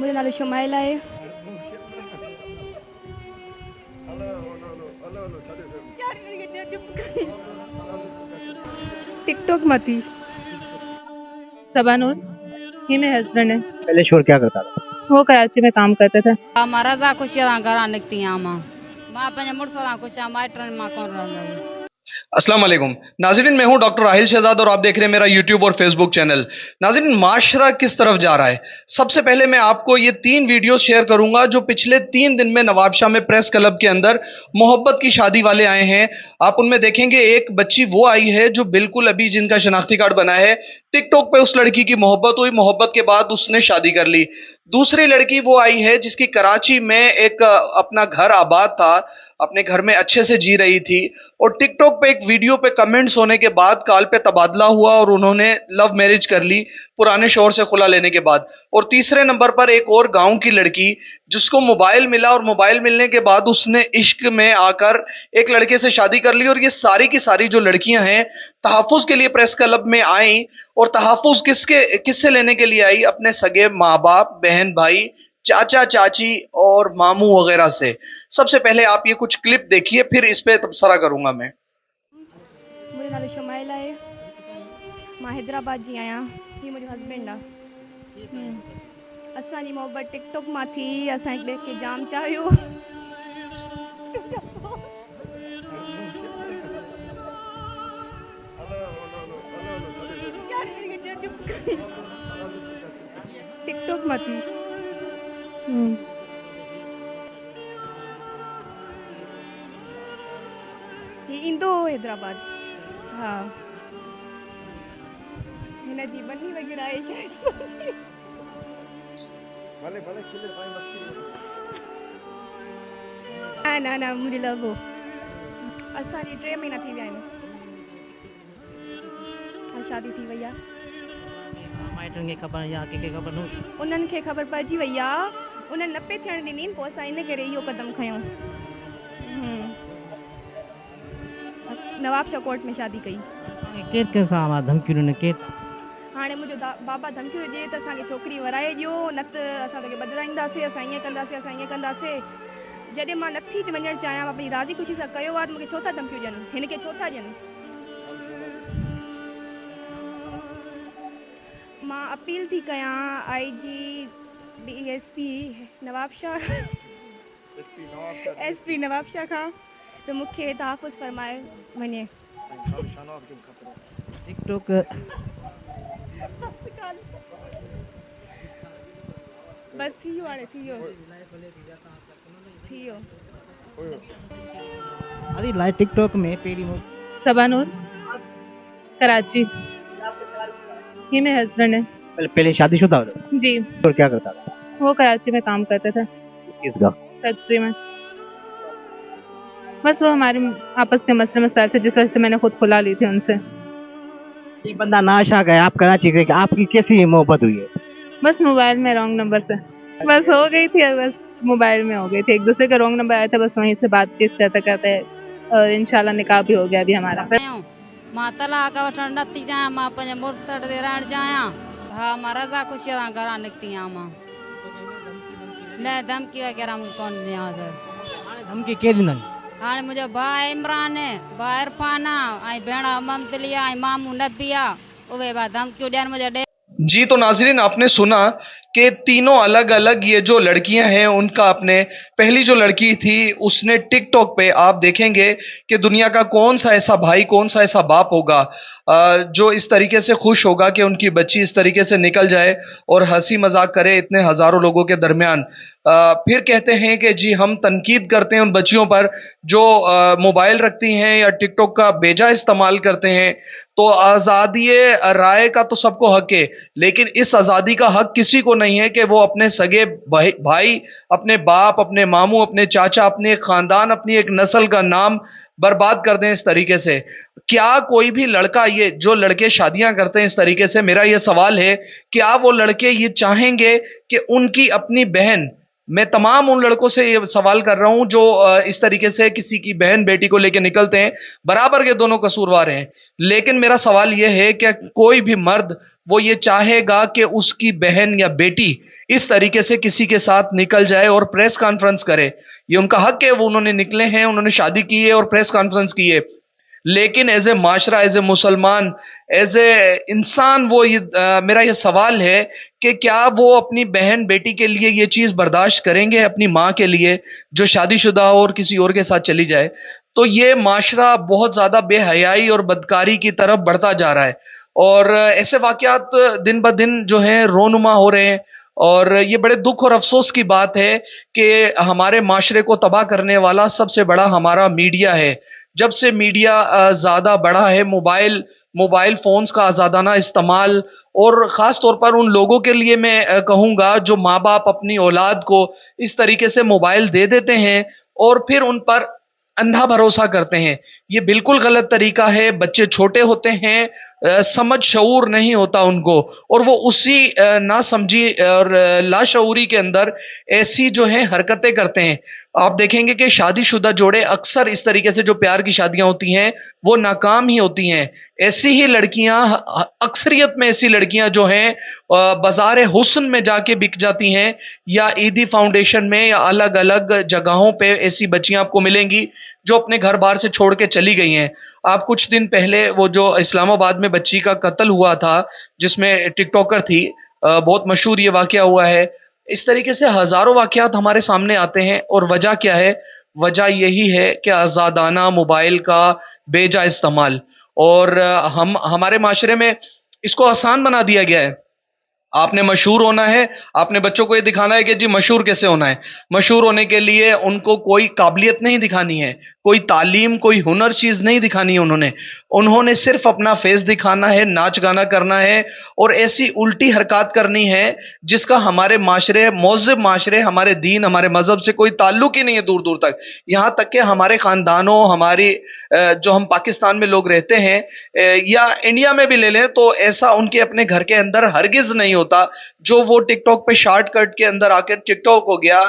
मुंहिंजो नालो शुमाइल आहे। टिकटॉक मां थी। सबा नूर, ये मेरे हस्बैंड है। पहले शोर क्या करता था? वो कराची में काम करते थे। मां रज़ा ख़ुशी सां घरां निकिती आहियां। मां पंहिंजे मुड़ुस सां ख़ुशि आहियां, माइटनि मां कोन रहंदी आहियां। अस्सलाम वालेकुम नाज़रीन, मैं हूं डॉक्टर राहिल शहजाद और आप देख रहे हैं मेरा यूट्यूब और फेसबुक चैनल। नाज़रीन, माशरा किस तरफ जा रहा है? सबसे पहले मैं आपको ये 3 वीडियो शेयर करूंगा जो पिछले 3 दिन में नवाबशाह में प्रेस क्लब के अंदर मोहब्बत की शादी वाले आए हैं। आप उनमें देखेंगे एक बच्ची वो आई है जो बिल्कुल अभी जिनका शनाख्ती कार्ड बना है, टिकटॉक पे उस लड़की की मोहब्बत हुई, मोहब्बत के बाद उसने शादी कर ली। दूसरी लड़की वो आई है जिसकी कराची में एक अपना घर आबाद था, अपने घर में अच्छे से जी रही थी और टिकटॉक पे एक वीडियो पे कमेंट्स होने के बाद कॉल पे तबादला हुआ और उन्होंने लव मैरिज कर ली पुराने शौहर से खुला लेने के बाद। और तीसरे नंबर पर एक और गांव की लड़की जिसको मोबाइल मिला और मोबाइल मिलने के बाद उसने इश्क में आकर एक लड़के से शादी कर ली। और ये सारी की सारी जो लड़कियां हैं तहफ़्फ़ुज़ के लिए प्रेस क्लब में आई और तहफ़्फ़ुज़ किससे लेने के लिए आई? अपने सगे माँ बाप, बहन भाई, चाचा चाची और मामू वगैरह से। सबसे पहले आप ये कुछ क्लिप देखिए, फिर इस पे तबसरा करूंगा मैं। मुंहिंजो नालो शुमाइल आहे। मां हैदराबाद जी आहियां। ही मुंहिंजो हस्बैंड आहे। असांजी मोहबत टिकटॉक मां थी। असां हिक ॿिए खे जाम चाहियो। टिकटॉक मां थी। ही ईंदो हो हैदराबाद। हा, हिन जी बनी वग़ैरह आहे शायदि। न न मुंहिंजी लव हो। असांजी 3 महीना थी विया आहिनि। शादी थी वई आहे। माइटनि खे ख़बर या कंहिंखे ख़बर न हुई? उन्हनि खे ख़बर पइजी वई आहे। उन्हनि न पे थियण ॾिनी, पोइ असां इन करे इहो क़दम खयूं। नवाबशाह कोर्ट में शादी कई। केरु कंहिंसां धमकियूं ॾिनी? केरु? हाणे मुंहिंजो बाबा धमकियूं ॾिए त असांखे छोकिरी वराए ॾियो, न त असां तोखे बदिराईंदासीं, असां ईअं कंदासीं, असां ईअं कंदासीं। जॾहिं मां नथी वञणु चाहियां, मां पंहिंजी राज़ी ख़ुशी सां कयो आहे, त मूंखे छो था धमकियूं ॾियनि? हिन खे छो था ॾियनि? मां अपील थी कयां IG DSP Nawabshah SP Nawabshah खां त मूंखे तहफ़्फ़ुज़ फरमाए वञे। टिकटॉक बस थी वियो हाणे, थी वियो। अरे लाइव टिकटॉक में पहिरीं सबा नूर, कराची। ये मेरे हस्बैंड है। पहले शादीशुदा हो? जी, और क्या करता था? वो कराची में काम करते थे, किसका? फैक्ट्री में। बस वो हमारे आपस के मसले मसाइल थे, जिस वजह से मैंने खुद खुला ली थी उनसे। ये बंदा नाशा गया, आप कराची गए, आपकी कैसी मोहब्बत हुई है? बस मोबाइल में रॉन्ग नंबर से बस हो गई थी। बस मोबाइल में हो गई थी, एक दूसरे का रॉन्ग नंबर आया था, बस वहीं से बातचीत करते करते और इंशाल्लाह निकाह भी हो गया अभी हमारा। मां तलाक वठणु नथी चाहियां, मां पंहिंजे मुड़ुस ते रहणु चाहियां। हा, मां रज़ा ख़ुशी सां घरां निकिती आहियां। न धमकी वग़ैरह मूंखे कोन ॾियां। हाणे धमकी केरु ॾींदा? हाणे मुंहिंजो भाउ इमरान आहे, भाउ इरफान आहे, ऐं भेण ममतली आहे, ऐं मामू नबी आहे। उहे धमकियूं ॾियनि मुंहिंजे। जी तो नाजरीन, आपने सुना कि तीनों अलग अलग ये जो लड़कियां हैं उनका अपने, पहली जो लड़की थी उसने टिकटॉक पे, आप देखेंगे कि दुनिया का कौन सा ऐसा भाई, कौन सा ऐसा बाप होगा जो इस तरीके से खुश होगा कि उनकी बच्ची इस तरीके से निकल जाए और हंसी मजाक करे इतने हजारों लोगों के दरमियान। फिर कहते हैं कि जी हम तनकीद करते हैं उन बच्चियों पर जो मोबाइल रखती हैं या टिकटॉक का बेजा इस्तेमाल करते हैं। तो आज़ादी राय का तो सबको हक है, लेकिन इस आज़ादी का हक किसी को नहीं है कि वो अपने सगे भाई, अपने बाप, अपने मामू, अपने चाचा, अपने खानदान, अपनी एक नस्ल का नाम बर्बाद कर दें इस तरीके से। क्या कोई भी लड़का, ये जो लड़के शादियां करते हैं इस तरीके से, मेरा ये सवाल है, क्या वो लड़के ये चाहेंगे कि उनकी अपनी बहन मैं तमाम उन लड़कों से ये सवाल कर रहा हूं जो इस तरीके से किसी की बहन बेटी को लेकर निकलते हैं, बराबर के दोनों कसूरवार हैं, लेकिन मेरा सवाल यह है कि कोई भी मर्द वो ये चाहेगा कि उसकी बहन या बेटी इस तरीके से किसी के साथ निकल जाए और प्रेस कॉन्फ्रेंस करे? ये उनका हक है, वो उन्होंने निकले हैं, उन्होंने शादी की है और प्रेस कॉन्फ्रेंस की है, लेकिन as a Mashra, as a मुसलमान, एज ए इंसान, वो मेरा ये सवाल है कि क्या वो अपनी बहन बेटी के लिए ये चीज बर्दाश्त करेंगे, अपनी माँ के लिए जो शादीशुदा हो और किसी और के साथ चली जाए? तो ये माशरा बहुत ज्यादा बेहयाई और बदकारी की तरफ बढ़ता जा रहा है और ऐसे वाकयात दिन ब दिन जो है रोनुमा हो रहे हैं और ये बड़े दुख और अफसोस की बात है कि हमारे माशरे को तबाह करने वाला सबसे बड़ा हमारा मीडिया है। जब से मीडिया ज्यादा बढ़ा है, मोबाइल फोन्स का आजादाना इस्तेमाल, और खास तौर पर उन लोगों के लिए मैं कहूंगा जो माँ बाप अपनी औलाद को इस तरीके से मोबाइल दे देते हैं और फिर उन पर अंधा भरोसा करते हैं, ये बिल्कुल गलत तरीका है। बच्चे छोटे होते हैं, समझ शऊर नहीं होता उनको, और वो उसी ना समझी और लाशऊरी के अंदर ऐसी जो है हरकतें करते हैं। आप देखेंगे कि शादीशुदा जोड़े अक्सर इस तरीके से जो प्यार की शादियां होती हैं वो नाकाम ही होती हैं। ऐसी ही लड़कियां, अक्सरियत में ऐसी लड़कियां जो हैं बाजार हुस्न में जाके बिक जाती हैं, या ईदी फाउंडेशन में या अलग अलग जगहों पे ऐसी बच्चियां आपको मिलेंगी जो अपने घर बार से छोड़ के चली गई हैं। आप कुछ दिन पहले वो जो इस्लामाबाद में बच्ची का कत्ल हुआ था जिसमें टिकटॉकर थी, बहुत मशहूर ये वाकया हुआ है। इस तरीके से हजारों वाकयात हमारे सामने आते हैं और वजह क्या है? वजह यही है कि आजादाना मोबाइल का बेजा इस्तेमाल, और हमारे माशरे में इसको आसान बना दिया गया है। आपने मशहूर होना है, आपने बच्चों को ये दिखाना है कि जी मशहूर कैसे होना है। मशहूर होने के लिए उनको कोई काबिलियत नहीं दिखानी है, कोई तालीम, कोई हुनर चीज नहीं दिखानी है। उन्होंने सिर्फ अपना फेस दिखाना है, नाच गाना करना है और ऐसी उल्टी हरकत करनी है जिसका हमारे माशरे, मौजब माशरे, हमारे दीन, हमारे मजहब से कोई ताल्लुक ही नहीं है दूर दूर तक। यहाँ तक कि हमारे खानदानों, हमारी जो हम पाकिस्तान में लोग रहते हैं या इंडिया में भी ले लें, तो ऐसा उनके अपने घर के अंदर हरगिज नहीं होता जो वो टिकटॉक पे शॉर्टकट के अंदर आकर, टिकटॉक हो गया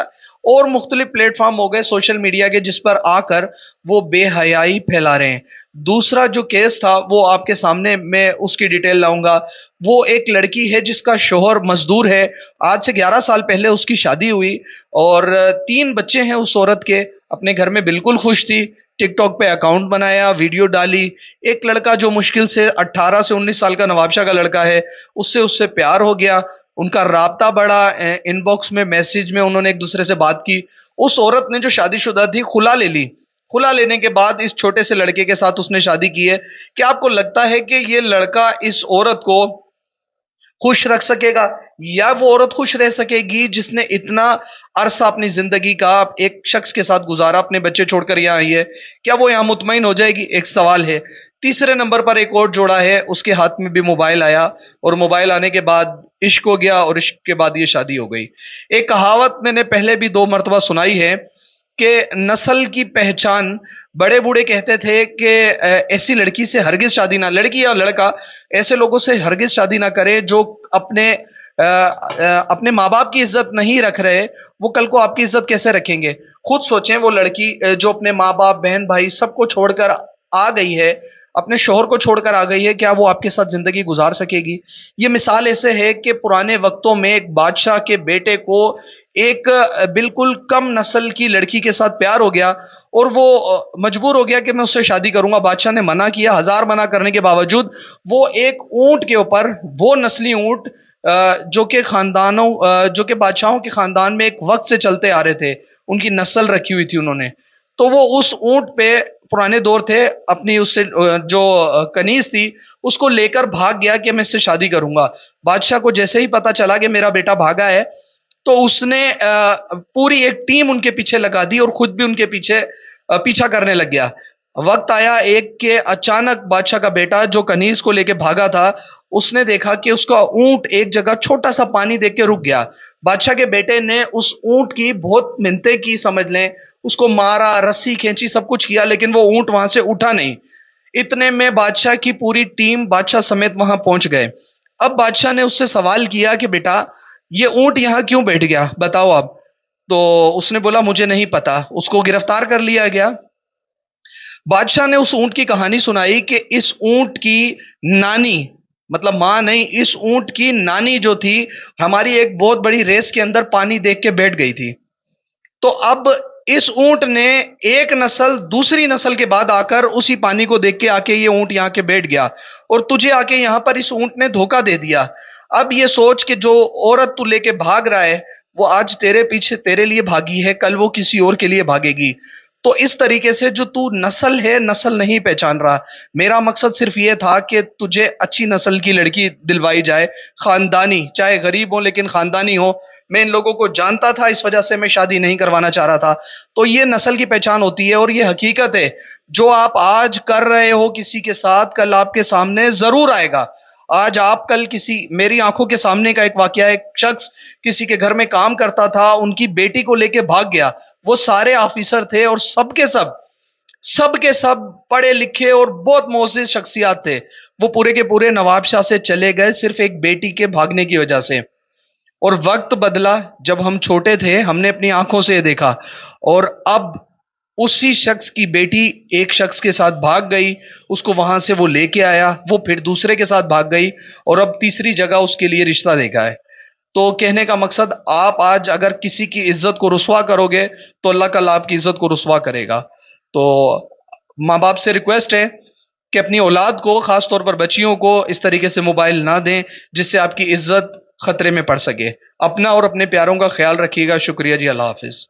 और मुख्तलिफ प्लेटफॉर्म हो गए सोशल मीडिया के, जिस पर आकर वो बेहयाई फैला रहे हैं। दूसरा जो केस था वो आपके सामने मैं उसकी डिटेल लाऊंगा। वो एक लड़की है जिसका शोहर मजदूर है, आज से 11 साल पहले उसकी शादी हुई और 3 बच्चे हैं उस औरत के। अपने घर में बिल्कुल खुश थी, टिकटॉक पे अकाउंट बनाया, वीडियो डाली। एक लड़का जो मुश्किल से 18 से 19 साल का नवाबशाह का लड़का है, उससे प्यार हो गया, उनका राब्ता बढ़ा, इनबॉक्स में, मैसेज में उन्होंने एक दूसरे से बात की। उस औरत ने जो शादीशुदा थी खुला ले ली। खुला लेने के बाद इस छोटे से लड़के के साथ उसने शादी की है। क्या आपको लगता है कि ये लड़का इस औरत को खुश रख सकेगा, या वो औरत खुश रह सकेगी जिसने इतना अरसा अपनी जिंदगी का एक शख्स के साथ गुजारा, अपने बच्चे छोड़कर यहाँ आई है? क्या वो यहाँ मुतमईन हो जाएगी? एक सवाल है। तीसरे नंबर पर एक और जोड़ा है, उसके हाथ में भी मोबाइल आया और मोबाइल आने के बाद इश्क हो गया और इश्क के बाद ये शादी हो गई। एक कहावत मैंने पहले भी 2 मरतबा सुनाई है कि नस्ल की पहचान, बड़े बूढ़े कहते थे कि ऐसी लड़की से हरगिज शादी ना, लड़की या लड़का ऐसे लोगों से हरगिज शादी ना करे जो अपने माँ बाप की इज्जत नहीं रख रहे, वो कल को आपकी इज्जत कैसे रखेंगे? खुद सोचें, वो लड़की जो अपने माँ बाप, बहन भाई सबको छोड़कर आ गई है, अपने शोहर को छोड़कर आ गई है, क्या वो आपके साथ जिंदगी गुजार सकेगी? ये मिसाल ऐसे है कि पुराने वक्तों में एक बादशाह के बेटे को एक बिल्कुल कम नस्ल की लड़की के साथ प्यार हो गया और वो मजबूर हो गया कि मैं उससे शादी करूंगा। बादशाह ने मना किया, 1000 मना करने के बावजूद वो एक ऊंट के ऊपर, वो नस्ली ऊंट जो कि खानदानों, जो कि बादशाहों के खानदान में एक वक्त से चलते आ रहे थे, उनकी नस्ल रखी हुई थी उन्होंने, तो वो उस ऊंट पे, पुराने दौर थे, अपनी उससे जो कनीज थी उसको लेकर भाग गया कि मैं इससे शादी करूंगा। बादशाह को जैसे ही पता चला कि मेरा बेटा भागा है, तो उसने पूरी एक टीम उनके पीछे लगा दी और खुद भी उनके पीछे पीछा करने लग गया। वक्त आया एक के अचानक बादशाह का बेटा जो कनीज को लेके भागा था, उसने देखा कि उसका ऊंट एक जगह छोटा सा पानी देख के रुक गया। बादशाह के बेटे ने उस ऊंट की बहुत मिन्नतें की, समझ लें, उसको मारा, रस्सी खींची, सब कुछ किया, लेकिन वो ऊंट वहां से उठा नहीं। इतने में बादशाह की पूरी टीम बादशाह समेत वहां पहुंच गए। अब बादशाह ने उससे सवाल किया कि बेटा ये ऊंट यहां क्यों बैठ गया, बताओ आप। तो उसने बोला मुझे नहीं पता, उसको गिरफ्तार कर लिया गया। बादशाह ने उस ऊंट की कहानी सुनाई कि इस ऊंट की नानी, मतलब मां नहीं, इस ऊंट की नानी जो थी हमारी एक बहुत बड़ी रेस के अंदर पानी देख के बैठ गई थी। तो अब इस ऊंट ने एक नस्ल दूसरी नस्ल के बाद आकर उसी पानी को देख के आके ये ऊंट यहां के बैठ गया, और तुझे आके यहां पर इस ऊंट ने धोखा दे दिया। अब ये सोच कि जो औरत तू लेके भाग रहा है वो आज तेरे पीछे तेरे लिए भागी है, कल वो किसी और के लिए भागेगी। तो इस तरीके से जो तू नस्ल है, नस्ल नहीं पहचान रहा। मेरा मकसद सिर्फ ये था कि तुझे अच्छी नस्ल की लड़की दिलवाई जाए, खानदानी, चाहे गरीब हो लेकिन खानदानी हो। मैं इन लोगों को जानता था, इस वजह से मैं शादी नहीं करवाना चाह रहा था। तो ये नस्ल की पहचान होती है और ये हकीकत है। जो आप आज कर रहे हो किसी के साथ, कल आपके सामने जरूर आएगा। आज आप कल किसी, मेरी आंखों के सामने का एक वाकया, एक शख्स किसी के घर में काम करता था, उनकी बेटी को लेके भाग गया। वो सारे ऑफिसर थे और सब के सब पढ़े लिखे और बहुत मोअज़्ज़िज़ शख्सियत थे। वो पूरे के पूरे नवाब शाह से चले गए सिर्फ एक बेटी के भागने की वजह से। और वक्त बदला, जब हम छोटे थे हमने अपनी आंखों से देखा, और अब उसी शख्स की बेटी एक शख्स के साथ भाग गई, उसको वहां से वो लेके आया, वो फिर दूसरे के साथ भाग गई, और अब तीसरी जगह उसके लिए रिश्ता देखा है। तो कहने का मकसद, आप आज अगर किसी की इज्जत को रुसवा करोगे तो अल्लाह कल आपकी इज्जत को रुसवा करेगा। तो माँ बाप से रिक्वेस्ट है कि अपनी औलाद को, खास तौर पर बच्चियों को, इस तरीके से मोबाइल ना दें जिससे आपकी इज्जत खतरे में पड़ सके। अपना और अपने प्यारों का ख्याल रखिएगा। शुक्रिया जी, अल्लाह हाफिज।